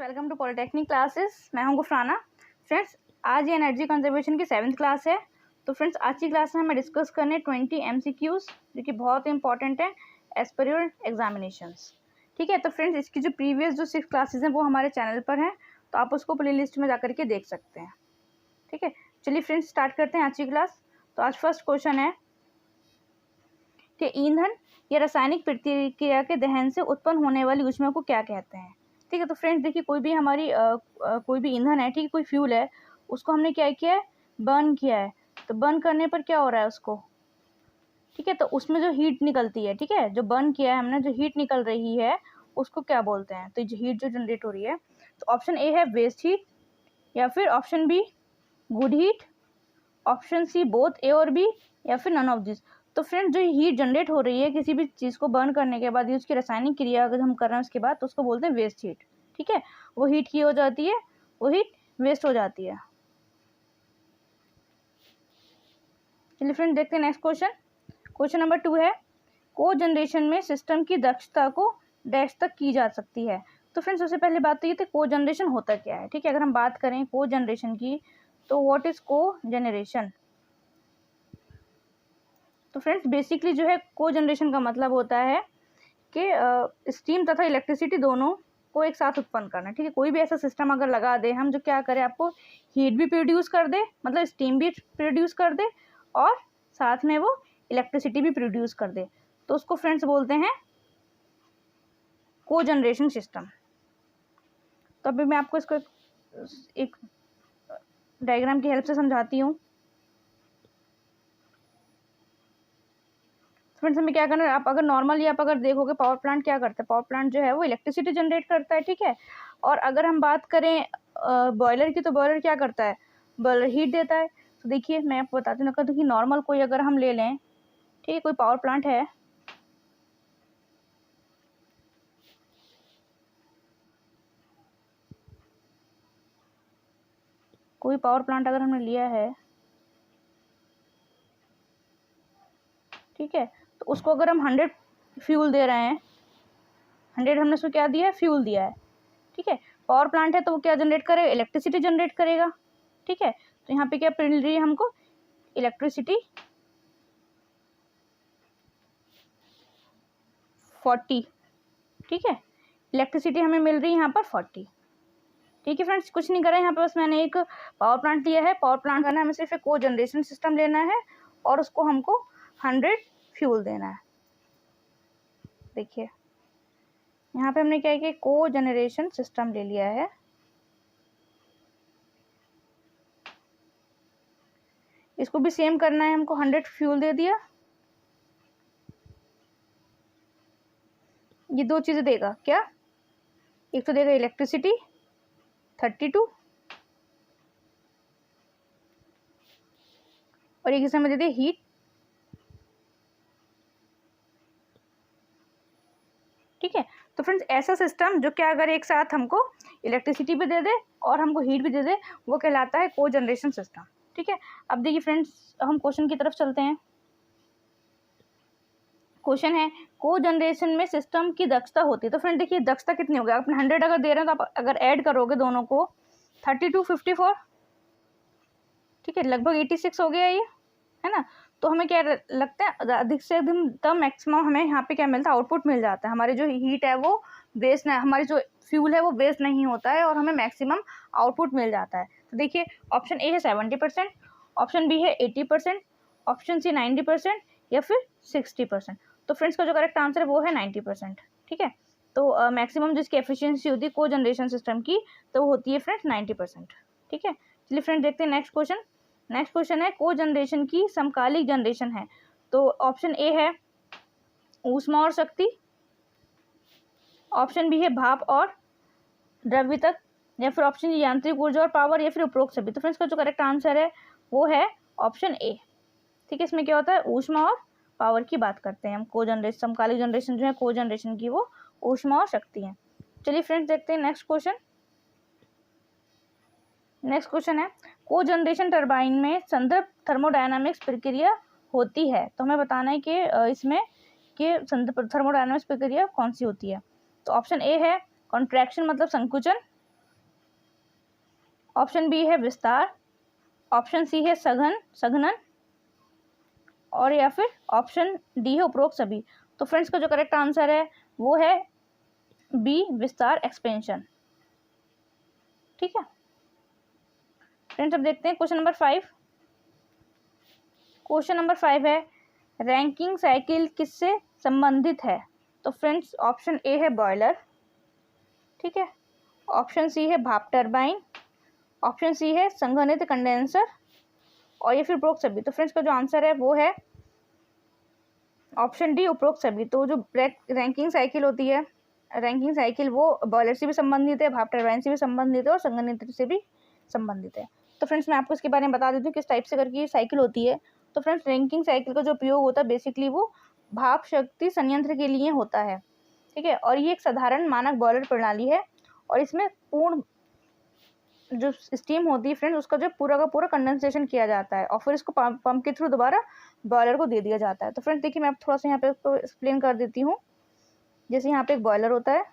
Welcome to polytechnic classes. मैं हूं गुफराना। Friends, आज ये एनर्जी कंजर्वेशन की 7th क्लास है। तो फ्रेंड्स, आज की क्लास में हमें डिस्कस करने 20 MCQs जो कि बहुत इंपॉर्टेंट है एज पर योर एग्जामिनेशंस। ठीक है, तो फ्रेंड्स इसकी जो प्रीवियस जो 6 क्लासेस हैं वो हमारे चैनल पर हैं, तो आप उसको प्ले लिस्ट में जाकर के देख सकते हैं। ठीक है, चलिए फ्रेंड्स स्टार्ट करते हैं आज की क्लास। तो आज फर्स्ट क्वेश्चन है कि ईंधन या रासायनिक प्रतिक्रिया के दहन से उत्पन्न होने वाली ऊष्मा को क्या कहते हैं। ठीक है, तो फ्रेंड्स देखिए, कोई भी हमारी कोई भी ईंधन है, ठीक है, कोई फ्यूल है, उसको हमने क्या किया है, बर्न किया है। तो बर्न करने पर क्या हो रहा है उसको, ठीक है, तो उसमें जो हीट निकलती है, ठीक है, जो बर्न किया है हमने, जो हीट निकल रही है उसको क्या बोलते हैं। तो हीट जो जनरेट हो रही है, तो ऑप्शन ए है वेस्ट हीट, या फिर option B good heat, option C both A और बी, या फिर नन ऑफ दिस। तो फ्रेंड्स, जो हीट जनरेट हो रही है किसी भी चीज़ को बर्न करने के बाद, उसकी रासायनिक क्रिया अगर हम कर रहे हैं उसके बाद, तो उसको बोलते हैं वेस्ट हीट। ठीक है, वो हीट की हो जाती है, वो हीट वेस्ट हो जाती है। चलिए फ्रेंड्स देखते हैं नेक्स्ट क्वेश्चन। क्वेश्चन नंबर 2 है को जनरेशन में सिस्टम की दक्षता को डैश तक की जा सकती है। तो फ्रेंड्स सबसे पहले बात तो ये थी को जनरेशन होता क्या है। ठीक है, अगर हम बात करें को जनरेशन की, तो व्हाट इज को जनरेशन। तो फ्रेंड्स बेसिकली जो है को जनरेशन का मतलब होता है कि स्टीम तथा इलेक्ट्रिसिटी दोनों को एक साथ उत्पन्न करना। ठीक है, कोई भी ऐसा सिस्टम अगर लगा दे हम जो क्या करे, आपको हीट भी प्रोड्यूस कर दे, मतलब स्टीम भी प्रोड्यूस कर दे, और साथ में वो इलेक्ट्रिसिटी भी प्रोड्यूस कर दे, तो उसको फ्रेंड्स बोलते हैं को जनरेशन सिस्टम। तो अभी मैं आपको इसको एक डायग्राम की हेल्प से समझाती हूँ। फ्रेंड्स हमें क्या करना है, आप अगर नॉर्मली आप अगर देखोगे पावर प्लांट क्या करता है, पावर प्लांट जो है वो इलेक्ट्रिसिटी जनरेट करता है। ठीक है, और अगर हम बात करें बॉयलर की, तो बॉयलर क्या करता है, बॉयलर हीट देता है। तो देखिए मैं आपको बताती हूँ कि नॉर्मल कोई अगर हम ले लें, ठीक है, कोई पावर प्लांट है, कोई पावर प्लांट अगर हमने लिया है, ठीक है, तो उसको अगर हम 100 फ्यूल दे रहे हैं, 100 हमने उसको क्या दिया है, फ्यूल दिया है। ठीक है, पावर प्लांट है तो वो क्या जनरेट करेगा, इलेक्ट्रिसिटी जनरेट करेगा। ठीक है, तो यहाँ पे क्या मिल रही है हमको, इलेक्ट्रिसिटी 40। ठीक है, इलेक्ट्रिसिटी हमें मिल रही है यहाँ पर 40। ठीक है फ्रेंड्स, कुछ नहीं करा यहाँ पे, बस मैंने एक पावर प्लांट लिया है, पावर प्लांट करना है, हमें सिर्फ एक को जनरेशन सिस्टम लेना है और उसको हमको 100 फ्यूल देना है। देखिए यहाँ पे हमने क्या है कि को जनरेशन सिस्टम ले लिया है। इसको भी सेम करना है हमको, 100 फ्यूल दे दिया, ये दो चीजें देगा क्या, एक तो देगा इलेक्ट्रिसिटी 32 और एक इसमें दे दे हीट। ठीक है, तो फ्रेंड्स ऐसा सिस्टम जो क्या अगर एक साथ हमको इलेक्ट्रिसिटी भी दे दे और हमको हीट भी दे दे, वो कहलाता है को जनरेशन सिस्टम। ठीक है, अब देखिए फ्रेंड्स हम क्वेश्चन की तरफ चलते हैं। क्वेश्चन है को जनरेशन में सिस्टम की दक्षता होती है। तो फ्रेंड देखिए दक्षता कितनी होगी, आपने 100 अगर दे रहे हैं तो आप अगर ऐड करोगे दोनों को 32 54, ठीक है, लगभग 86 हो गया ये, है ना। तो हमें क्या लगता है, अधिक से अधिक मैक्सिमम हमें यहाँ पे क्या मिलता है, आउटपुट मिल जाता है। हमारी जो हीट है वो वेस्ट नहीं, हमारी जो फ्यूल है वो वेस्ट नहीं होता है और हमें मैक्सिमम आउटपुट मिल जाता है। तो देखिए ऑप्शन ए है 70%, ऑप्शन बी है 80%, ऑप्शन सी 90%, या फिर 60%। तो फ्रेंड्स का जो करेक्ट आंसर है वो है 90%। ठीक है, तो मैक्सिमम जिसकी एफिशिएंसी होती है को जनरेशन सिस्टम की, तो वो होती है फ्रेंड्स 90%। ठीक है, चलिए फ्रेंड्स देखते हैं नेक्स्ट क्वेश्चन। नेक्स्ट क्वेश्चन है को जनरेशन की समकालिक जनरेशन है। तो ऑप्शन ए है ऊष्मा और शक्ति, ऑप्शन बी है भाप और द्रव्य तक, या फिर ऑप्शन यांत्रिक ऊर्जा और पावर, या फिर उपरोक्त सभी। तो फ्रेंड्स का जो करेक्ट आंसर है वो है ऑप्शन ए। ठीक है, इसमें क्या होता है, ऊष्मा और पावर की बात करते हैं हम। को जनरेशन, समकालिक जनरेशन जो है को जनरेशन की, वो ऊष्मा और शक्ति है। चलिए फ्रेंड्स देखते हैं नेक्स्ट क्वेश्चन। नेक्स्ट क्वेश्चन है को जनरेशन टरबाइन में संदर्भ थर्मोडायनामिक्स प्रक्रिया होती है। तो हमें बताना है कि इसमें कि संदर्भ थर्मोडायनामिक्स प्रक्रिया कौन सी होती है। तो ऑप्शन ए है कॉन्ट्रैक्शन मतलब संकुचन, ऑप्शन बी है विस्तार, ऑप्शन सी है संघनन, और या फिर ऑप्शन डी है उपरोक्त सभी। तो फ्रेंड्स का जो करेक्ट आंसर है वो है बी, विस्तार, एक्सपेंशन। ठीक है फ्रेंड्स, अब देखते हैं क्वेश्चन नंबर 5। क्वेश्चन नंबर 5 है रैंकिंग साइकिल किससे संबंधित है? तो फ्रेंड्स ऑप्शन ए है बॉयलर, ठीक है, ऑप्शन सी है भाप टरबाइन, ऑप्शन सी है संघनित कंडेंसर, और ये फिर उपरोक्त सभी। तो फ्रेंड्स का जो आंसर है वो है ऑप्शन डी, उपरोक्त सभी। तो जो रैंकिंग साइकिल होती है, रैंकिंग साइकिल वो बॉयलर से भी संबंधित है, भाप टरबाइन से भी संबंधित है और संघनित्र से भी संबंधित है। तो फ्रेंड्स मैं आपको इसके बारे में बता देती हूँ किस टाइप से करके साइकिल होती है। तो फ्रेंड्स रैंकिंग साइकिल का जो उपयोग होता है बेसिकली वो भाप शक्ति संयंत्र के लिए होता है, ठीक है, और ये एक साधारण मानक बॉयलर प्रणाली है और इसमें पूर्ण जो स्टीम होती है फ्रेंड्स उसका जो पूरा का पूरा कंडेंसेशन किया जाता है और फिर इसको पंप के थ्रू दोबारा बॉयलर को दे दिया जाता है। तो फ्रेंड्स देखिए मैं थोड़ा सा यहाँ पे इसको एक्सप्लेन कर देती हूँ। जैसे यहाँ पे एक बॉयलर होता है,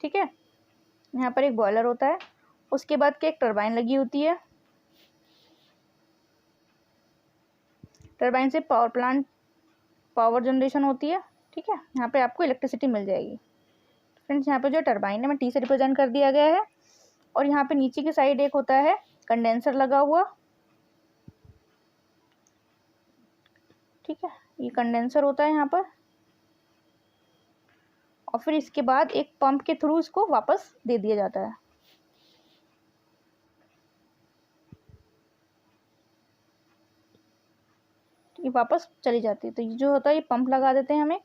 ठीक है, यहाँ पर एक बॉयलर होता है, उसके बाद के एक टरबाइन लगी होती है, टरबाइन से पावर प्लांट पावर जनरेशन होती है, ठीक है, यहाँ पे आपको इलेक्ट्रिसिटी मिल जाएगी। फ्रेंड्स यहाँ पे जो टरबाइन है मैं टी से रिप्रेजेंट कर दिया गया है और यहाँ पे नीचे की साइड एक होता है कंडेंसर लगा हुआ, ठीक है, ये कंडेंसर होता है यहाँ पर, और फिर इसके बाद एक पंप के थ्रू इसको वापस दे दिया जाता है। ये वापस चली जाती है। तो ये जो होता है ये पंप लगा देते हैं हमें,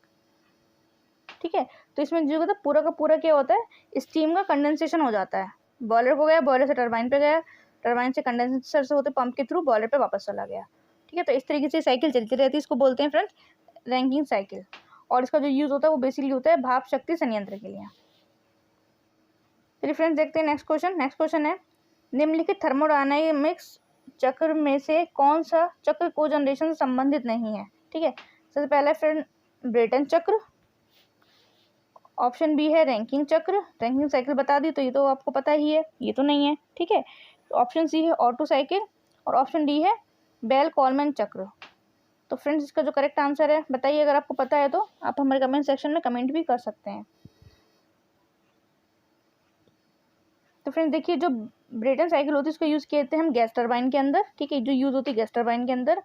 ठीक है। तो इसमें जो होता है पूरा का पूरा क्या होता है, स्टीम का कंडेंसेशन हो जाता है। बॉयलर को गया, बॉयलर से टरबाइन पे गया, टरबाइन से कंडेंसर से होते पंप के थ्रू बॉयलर पे वापस चला गया, ठीक है। तो इस तरीके से साइकिल चलती रहती है, इसको बोलते हैं फ्रेंड्स रैंकिंग साइकिल। और इसका जो यूज होता है वो बेसिकली होता है भाप शक्ति संयंत्र के लिए। चलिए फ्रेंड्स देखते हैं नेक्स्ट क्वेश्चन। नेक्स्ट क्वेश्चन है निम्नलिखित थर्मोडायनामिक्स चक्र में से कौन सा चक्र को जनरेशन से संबंधित नहीं है? ठीक है, सबसे पहला फ्रेंड ब्रेटन चक्र, ऑप्शन बी है रैंकिंग चक्र, रैंकिंग साइकिल बता दी तो ये तो आपको पता ही है, ये तो नहीं है, ठीक है। ऑप्शन सी है ऑटो साइकिल और ऑप्शन डी है बेल कॉलमैन चक्र। तो फ्रेंड्स इसका जो करेक्ट आंसर है बताइए, अगर आपको पता है तो आप हमारे कमेंट सेक्शन में कमेंट भी कर सकते हैं। तो फ्रेंड्स देखिए जो ब्रेटन साइकिल होती है उसको यूज़ किए थे हम गैस टरबाइन के अंदर, ठीक है, जो यूज़ होती है गैस टरबाइन के अंदर,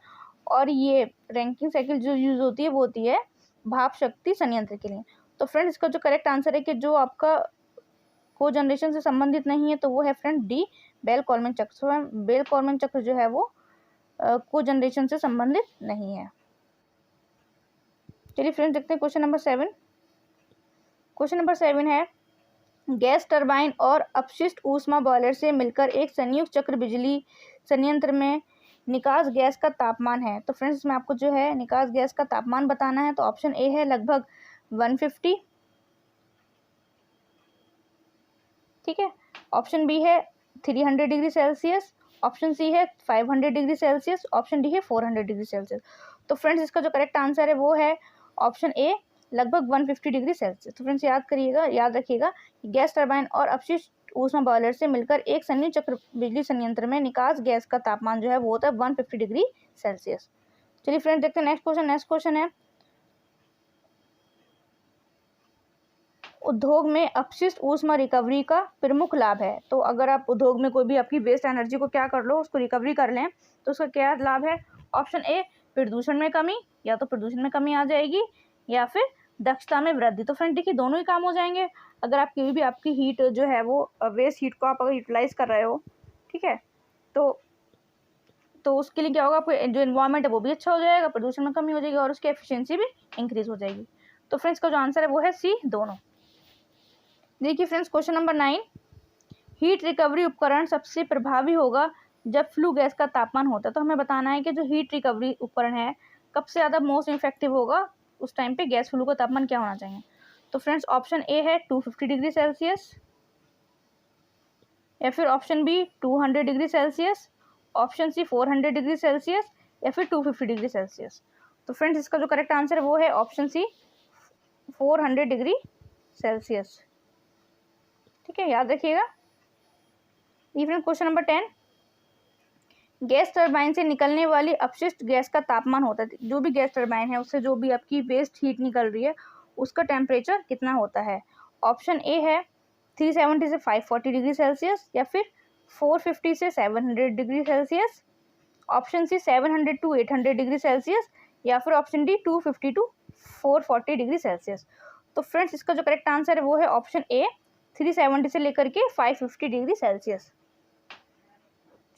और ये रैंकिंग साइकिल जो यूज़ होती है वो होती है भाप शक्ति संयंत्र के लिए। तो फ्रेंड्स इसका जो करेक्ट आंसर है कि जो आपका को जनरेशन से संबंधित नहीं है तो वो है फ्रेंड डी, बेल कॉलमैन चक्र। बेल कॉलमैन चक्र जो है वो को जनरेशन से संबंधित नहीं है। चलिए फ्रेंड्स देखते हैं क्वेश्चन नंबर 7। क्वेश्चन नंबर 7 है गैस टरबाइन और अपशिष्ट ऊष्मा बॉयलर से मिलकर एक संयुक्त चक्र बिजली संयंत्र में निकास गैस का तापमान है। तो फ्रेंड्स इसमें आपको जो है निकास गैस का तापमान बताना है। तो ऑप्शन ए है लगभग 150, ठीक है, ऑप्शन बी है 300 डिग्री सेल्सियस, ऑप्शन सी है 500 डिग्री सेल्सियस, ऑप्शन डी है 400 डिग्री सेल्सियस। तो फ्रेंड्स इसका जो करेक्ट आंसर है वो है ऑप्शन ए, लगभग 150 डिग्री सेल्सियस। तो फ्रेंड्स याद रखिएगा कि गैस टरबाइन और अपशिष्ट ऊष्मा बॉयलर से मिलकर एक संयुक्त चक्र बिजली संयंत्र में निकास गैस का तापमान जो है वो होता है 150 डिग्री सेल्सियस। चलिए फ्रेंड्स देखते हैं नेक्स्ट क्वेश्चन। नेक्स्ट क्वेश्चन है उद्योग में अपशिष्ट ऊष्मा रिकवरी का प्रमुख लाभ है। तो अगर आप उद्योग में कोई भी आपकी वेस्ट एनर्जी को क्या कर लो, उसको रिकवरी कर लें तो उसका क्या लाभ है? ऑप्शन ए प्रदूषण में कमी, या तो प्रदूषण में कमी आ जाएगी या फिर दक्षता में वृद्धि। तो फ्रेंड देखिए दोनों ही काम हो जाएंगे। अगर आप कोई भी आपकी हीट जो है वो वेस्ट हीट को आप अगर यूटिलाइज कर रहे हो, ठीक है, तो उसके लिए क्या होगा, आपको जो इन्वायरमेंट है वो भी अच्छा हो जाएगा, प्रदूषण में कमी हो जाएगी और उसकी एफिशिएंसी भी इंक्रीज हो जाएगी। तो फ्रेंड्स का जो आंसर है वो है सी, दोनों। देखिए friends question number 9, heat recovery उपकरण सबसे प्रभावी होगा जब फ्लू गैस का तापमान होता है। तो हमें बताना है कि जो हीट रिकवरी उपकरण है कब से ज़्यादा मोस्ट इफेक्टिव होगा, उस टाइम पे गैस फ्लू का तापमान क्या होना चाहिए। तो फ्रेंड्स ऑप्शन ए है 250 डिग्री सेल्सियस, या फिर option B 200 degree Celsius, option C 400 degree Celsius, या फिर 250 डिग्री सेल्सियस। तो फ्रेंड्स इसका जो करेक्ट आंसर है वो है ऑप्शन सी 400 डिग्री सेल्सियस। ठीक है, याद रखिएगा। Friends question number 10, gas turbine से निकलने वाली अपशिष्ट गैस का तापमान होता है, जो भी गैस टरबाइन है उससे जो भी आपकी वेस्ट हीट निकल रही है उसका टेम्परेचर कितना होता है। ऑप्शन ए है 370 से 540 डिग्री सेल्सियस, या फिर 450 से 700 degree Celsius, option C 700 to 800 degree Celsius, या फिर option D 250 to 440 degree Celsius. तो फ्रेंड्स इसका जो करेक्ट आंसर है वो है ऑप्शन ए 370 से लेकर के 550 डिग्री सेल्सियस।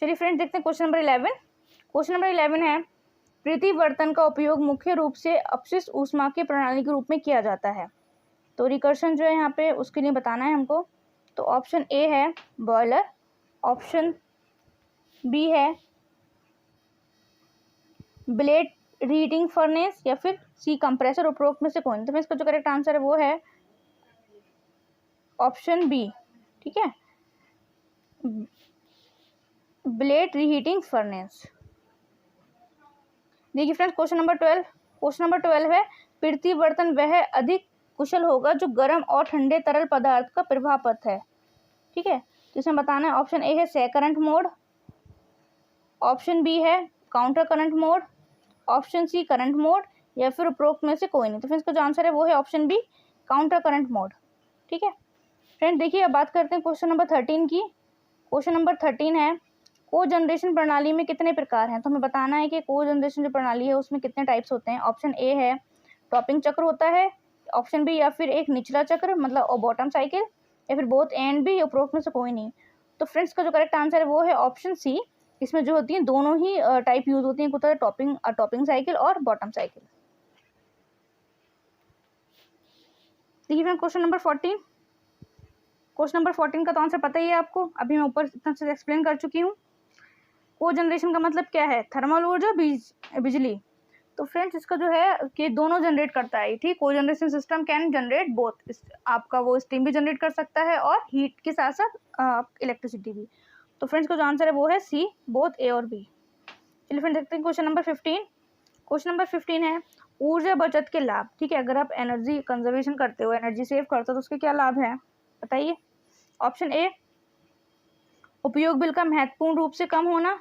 चलिए फ्रेंड्स देखते हैं क्वेश्चन नंबर 11। क्वेश्चन नंबर 11 है, प्रतिवर्तन का उपयोग मुख्य रूप से अपशिष्ट ऊष्मा की प्रणाली के रूप में किया जाता है। तो रिकर्शन जो है यहाँ पे उसके लिए बताना है हमको। तो ऑप्शन ए है बॉयलर, ऑप्शन बी है ब्लेड रीहीटिंग फर्नेस, या फिर सी कंप्रेसर। उपरोक्त में से कौन। तो इसका जो करेक्ट आंसर है वो है ऑप्शन बी। ठीक है, ब्लेड रीहीटिंग फर्नेस। देखिए friends question number 12। Question number 12 है, प्रतिवर्तन वह अधिक कुशल होगा जो गर्म और ठंडे तरल पदार्थ का प्रवाह पथ है। ठीक है, तो इसमें बताना है ऑप्शन ए है सेक करंट मोड, ऑप्शन बी है counter current mode, option C current mode, या फिर उपरोक्त में से कोई नहीं। तो फिर इसका जो आंसर है वो है option B counter current mode. ठीक है फ्रेंड, देखिए अब बात करते हैं क्वेश्चन नंबर 13 की। क्वेश्चन नंबर 13 है, को जनरेशन प्रणाली में कितने प्रकार हैं। तो हमें बताना है कि को जनरेशन जो प्रणाली है उसमें कितने टाइप्स होते हैं। ऑप्शन ए है टॉपिंग चक्र होता है, ऑप्शन बी या फिर एक निचला चक्र मतलब बॉटम साइकिल, या फिर बोथ एंड बी, उपरोक्त में से कोई नहीं। तो फ्रेंड्स का जो करेक्ट आंसर है वो है ऑप्शन सी। इसमें जो होती है दोनों ही टाइप यूज होती है, होता है टॉपिंग साइकिल और बॉटम साइकिल। देखिए friend question number 14। Question number 14 का तो आंसर पता ही है आपको, अभी मैं ऊपर इतना से एक्सप्लेन कर चुकी हूँ। को जनरेशन का मतलब क्या है, थर्मल ऊर्जा बिजली। तो फ्रेंड्स इसका जो है कि दोनों जनरेट करता है। ठीक, को generation system can generate both, आपका वो स्टीम भी जनरेट कर सकता है और हीट के साथ साथ इलेक्ट्रिसिटी भी। तो फ्रेंड्स का जो आंसर है वो है सी, बोथ ए और बी। चलिए फ्रेंड्स देखते हैं क्वेश्चन नंबर 15। क्वेश्चन नंबर 15 है, ऊर्जा बचत के लाभ। ठीक है, अगर आप एनर्जी कंजर्वेशन करते हो, एनर्जी सेव करते हो तो उसके क्या लाभ हैं बताइए। ऑप्शन ए उपयोग बिल का महत्वपूर्ण रूप से कम होना।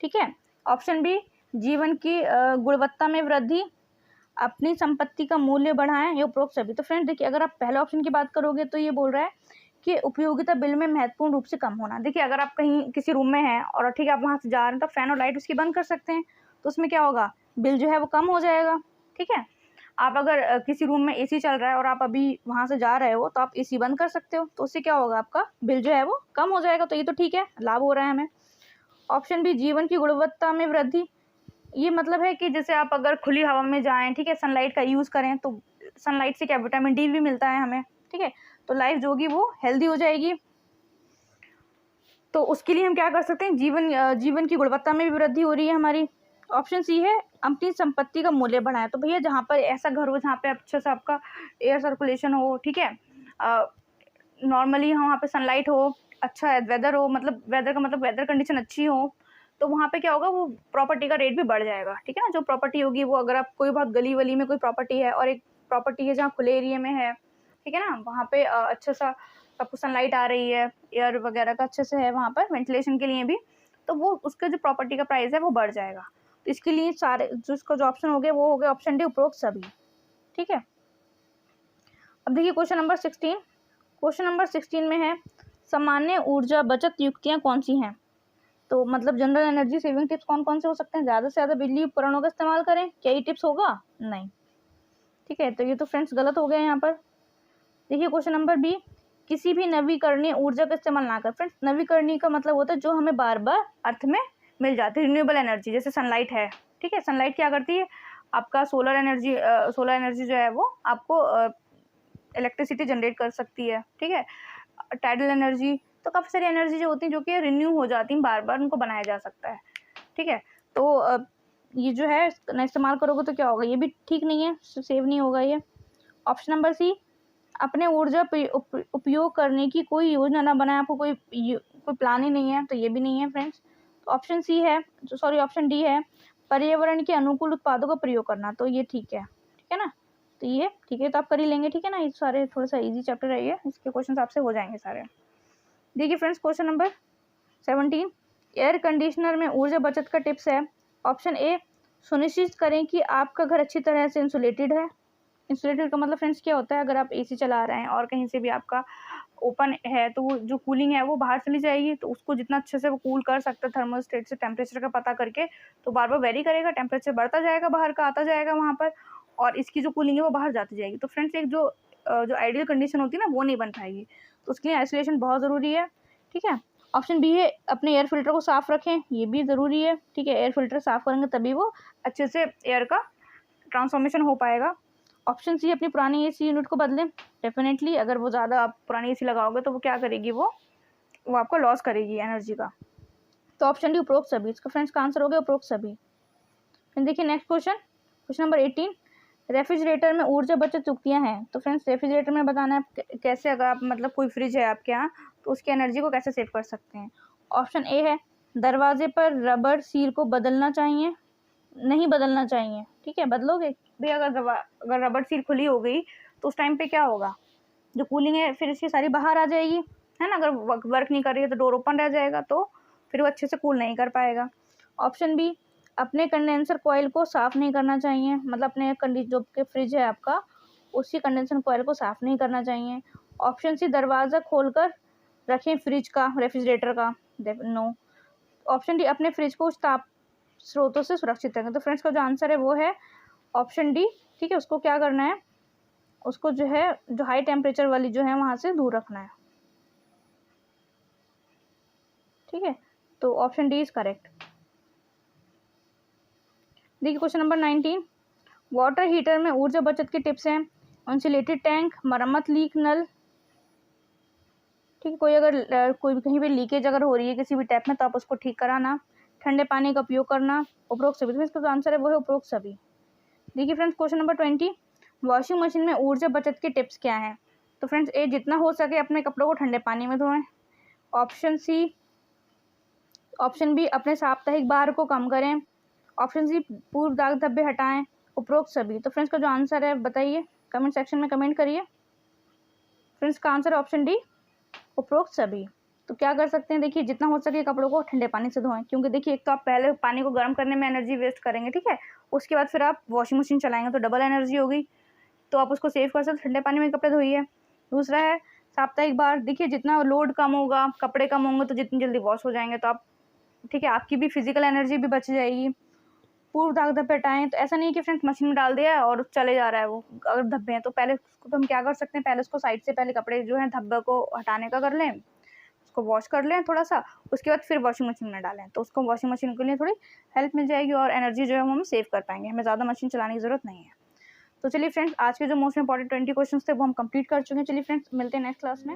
ठीक है, ऑप्शन बी जीवन की गुणवत्ता में वृद्धि, अपनी संपत्ति का मूल्य बढ़ाएं, ये उपरोक्त सभी। तो फ्रेंड्स देखिए अगर आप पहले ऑप्शन की बात करोगे तो ये बोल रहा है कि उपयोगिता बिल में महत्वपूर्ण रूप से कम होना। देखिए अगर आप कहीं किसी रूम में हैं और ठीक है आप वहाँ से जा रहे हैं तो फैन और लाइट उसकी बंद कर सकते हैं, तो उसमें क्या होगा, बिल जो है वो कम हो जाएगा। ठीक है, आप अगर किसी रूम में एसी चल रहा है और आप अभी वहाँ से जा रहे हो तो आप एसी बंद कर सकते हो, तो उससे क्या होगा, आपका बिल जो है वो कम हो जाएगा। तो ये तो ठीक है, लाभ हो रहा है हमें। ऑप्शन बी जीवन की गुणवत्ता में वृद्धि, ये मतलब है कि जैसे आप अगर खुली हवा में जाएं, ठीक है, सनलाइट का यूज़ करें तो सनलाइट से क्या विटामिन डी भी मिलता है हमें। ठीक है, तो लाइफ जो होगी वो हेल्दी हो जाएगी। तो उसके लिए हम क्या कर सकते हैं, जीवन की गुणवत्ता में भी वृद्धि हो रही है हमारी। ऑप्शन सी है अपनी संपत्ति का मूल्य बढ़ाएं। तो भैया जहाँ पर ऐसा घर हो जहाँ पे अच्छा सा आपका एयर सर्कुलेशन हो, ठीक है, नॉर्मली वहाँ पे सनलाइट हो, अच्छा वेदर हो, मतलब वेदर का मतलब वेदर कंडीशन अच्छी हो, तो वहाँ पे क्या होगा, वो प्रॉपर्टी का रेट भी बढ़ जाएगा। ठीक है ना, जो प्रॉपर्टी होगी वो अगर आप कोई बहुत गली वली में कोई प्रॉपर्टी है और एक प्रॉपर्टी है जहाँ खुले एरिया में है, ठीक है ना, वहाँ पे अच्छा सा आपको सनलाइट आ रही है, एयर वगैरह का अच्छे से है वहाँ पर वेंटिलेशन के लिए भी, तो वो उसका जो प्रॉपर्टी का प्राइस है वो बढ़ जाएगा। तो इसके लिए सारे जो इसका जो ऑप्शन हो गया वो हो गया ऑप्शन डी, उपरोक्त सभी। ठीक है, अब देखिए क्वेश्चन नंबर 16। क्वेश्चन नंबर 16 में है सामान्य ऊर्जा बचत युक्तियाँ कौन सी हैं। तो मतलब जनरल एनर्जी सेविंग टिप्स कौन कौन से हो सकते हैं। ज़्यादा से ज़्यादा बिजली उपकरणों का इस्तेमाल करें, क्या ये टिप्स होगा, नहीं। ठीक है, तो ये तो फ्रेंड्स गलत हो गया यहाँ पर। देखिए क्वेश्चन नंबर बी, किसी भी नवीकरणीय ऊर्जा का इस्तेमाल ना करें। फ्रेंड्स नवीकरणीय का मतलब होता है जो हमें बार बार अर्थ में मिल जाती है, रिन्यूएबल एनर्जी, जैसे सनलाइट है। ठीक है, सनलाइट क्या करती है, आपका सोलर एनर्जी जो है वो आपको इलेक्ट्रिसिटी जनरेट कर सकती है। ठीक है, टाइडल एनर्जी, तो काफ़ी सारी एनर्जी जो होती हैं जो कि रिन्यू हो जाती हैं, बार बार उनको बनाया जा सकता है। ठीक है, तो ये जो है ना इस्तेमाल करोगे तो क्या होगा, ये भी ठीक नहीं है, सेव नहीं होगा ये। ऑप्शन नंबर सी, अपने ऊर्जा उपयोग करने की कोई योजना ना बनाए, आपको कोई प्लान ही नहीं है, तो ये भी नहीं है फ्रेंड्स। तो ऑप्शन सी है, ऑप्शन डी है पर्यावरण के अनुकूल उत्पादों का प्रयोग करना, तो ये ठीक है ना, तो ये ठीक है, तो आप कर ही लेंगे, ठीक है ना। ये सारे थोड़ा सा इजी चैप्टर है ये, इसके क्वेश्चन आपसे हो जाएंगे सारे। देखिए friends, question number 17, air conditioner में ऊर्जा बचत का टिप्स है। ऑप्शन ए, सुनिश्चित करें कि आपका घर अच्छी तरह से इंसुलेटेड है। इंसुलेटेड का मतलब फ्रेंड्स क्या होता है, अगर आप एसी चला रहे हैं और कहीं से भी आपका ओपन है तो वो जो कूलिंग है वो बाहर चली जाएगी, तो उसको जितना अच्छे से वो कूल कर सकता है थर्मोस्टेट से टेम्परेचर का पता करके, तो बार बार वेरी करेगा, टेम्परेचर बढ़ता जाएगा, बाहर का आता जाएगा वहाँ पर, और इसकी जो कूलिंग है वो बाहर जाती जाएगी। तो फ्रेंड्स एक जो आइडियल कंडीशन होती है ना, वो नहीं बन पाएगी, तो उसके लिए आइसोलेशन बहुत ज़रूरी है, ठीक है। ऑप्शन बी है, अपने एयर फिल्टर को साफ रखें, ये भी ज़रूरी है, ठीक है। एयर फिल्टर साफ करेंगे तभी वो अच्छे से एयर का ट्रांसफॉर्मेशन हो पाएगा। ऑप्शन सी, अपनी पुरानी एसी यूनिट को बदलें। डेफिनेटली अगर वो ज़्यादा आप पुरानी एसी लगाओगे तो वो क्या करेगी, वो आपको लॉस करेगी एनर्जी का। तो ऑप्शन डी उपरोक्त सभी, इसका फ्रेंड्स का आंसर हो गया उपरोक्त सभी। फिर देखिए next question, question number 18, refrigerator में ऊर्जा बचत युक्तियाँ हैं। तो फ्रेंड्स रेफ्रिजरेटर में बताना है कैसे, अगर आप मतलब कोई फ्रिज है आपके यहाँ तो उसकी एनर्जी को कैसे सेव कर सकते हैं। ऑप्शन ए है, दरवाजे पर रबर सील को बदलना चाहिए, नहीं बदलना चाहिए, ठीक है। बदलोगे भाई, अगर रबर सील खुली हो गई तो उस टाइम पे क्या होगा, जो कूलिंग है फिर इसकी सारी बाहर आ जाएगी, है ना। अगर वर्क नहीं कर रही है तो डोर ओपन रह जाएगा, तो फिर वो अच्छे से कूल नहीं कर पाएगा। ऑप्शन बी, अपने कंडेंसर कॉइल को साफ़ नहीं करना चाहिए, मतलब अपने जो के फ्रिज है आपका उसी कंडेंसर कॉइल को साफ़ नहीं करना चाहिए। ऑप्शन सी, दरवाज़ा खोलकर रखें फ्रिज का, रेफ्रिजरेटर का, नो। ऑप्शन डी, अपने फ्रिज को उस ताप स्रोतों से सुरक्षित रखें। तो फ्रेंड्स का जो आंसर है वो है ऑप्शन डी, ठीक है। उसको क्या करना है, उसको जो है जो हाई टेम्परेचर वाली जो है वहाँ से दूर रखना है, ठीक है। तो ऑप्शन डी इज करेक्ट। देखिए क्वेश्चन नंबर 19, वाटर हीटर में ऊर्जा बचत के टिप्स हैं। इंसुलेटेड टैंक, मरम्मत लीक नल, ठीक है। कोई भी कहीं पे लीकेज अगर हो रही है किसी भी टैप में तो आप उसको ठीक कराना, ठंडे पानी का उपयोग करना, उपरोक्त सभी। तो इसका जो आंसर है वो है उपरोक्त सभी। देखिए friends question number 20, washing machine में ऊर्जा बचत के टिप्स क्या हैं। तो फ्रेंड्स ए, जितना हो सके अपने कपड़ों को ठंडे पानी में धोएं। ऑप्शन सी, ऑप्शन बी, अपने साप्ताहिक भार को कम करें। ऑप्शन सी, पूर्व दाग धब्बे हटाएं, उपरोक्त सभी। तो फ्रेंड्स का जो आंसर है बताइए, कमेंट सेक्शन में कमेंट करिए। फ्रेंड्स का आंसर है ऑप्शन डी, उपरोक्त सभी। तो क्या कर सकते हैं, देखिए जितना हो सके कपड़ों को ठंडे पानी से धोएं, क्योंकि देखिए एक तो आप पहले पानी को गर्म करने में एनर्जी वेस्ट करेंगे, ठीक है। उसके बाद फिर आप वॉशिंग मशीन चलाएंगे तो डबल एनर्जी होगी, तो आप उसको सेव कर सकते, ठंडे पानी में कपड़े धोइए। दूसरा है साप्ताहिक बार, देखिए जितना लोड कम होगा, कपड़े कम होंगे तो जितनी जल्दी वॉश हो जाएंगे, तो आप ठीक है आपकी भी फिजिकल एनर्जी भी बच जाएगी। पूर्व दाग धब्बे हटाएं, तो ऐसा नहीं है कि फ्रेंड्स मशीन में डाल दिया और चले जा रहा है वो, अगर धब्बे हैं तो पहले तो हम क्या कर सकते हैं, पहले उसको साइड से पहले कपड़े जो है धब्बे को हटाने का कर लें, उसको वॉश कर लें थोड़ा सा, उसके बाद फिर वॉशिंग मशीन में डालें, तो उसको वॉशिंग मशीन के लिए थोड़ी हेल्प मिल जाएगी और एनर्जी जो है हम सेव कर पाएंगे, हमें ज़्यादा मशीन चलाने की ज़रूरत नहीं है। तो चलिए फ्रेंड्स, आज के जो मोस्ट इंपॉर्टेंट 20 क्वेश्चन थे वो हम कंप्लीट कर चुके हैं। चलिए फ्रेंड्स, मिलते हैं नेक्स्ट क्लास में।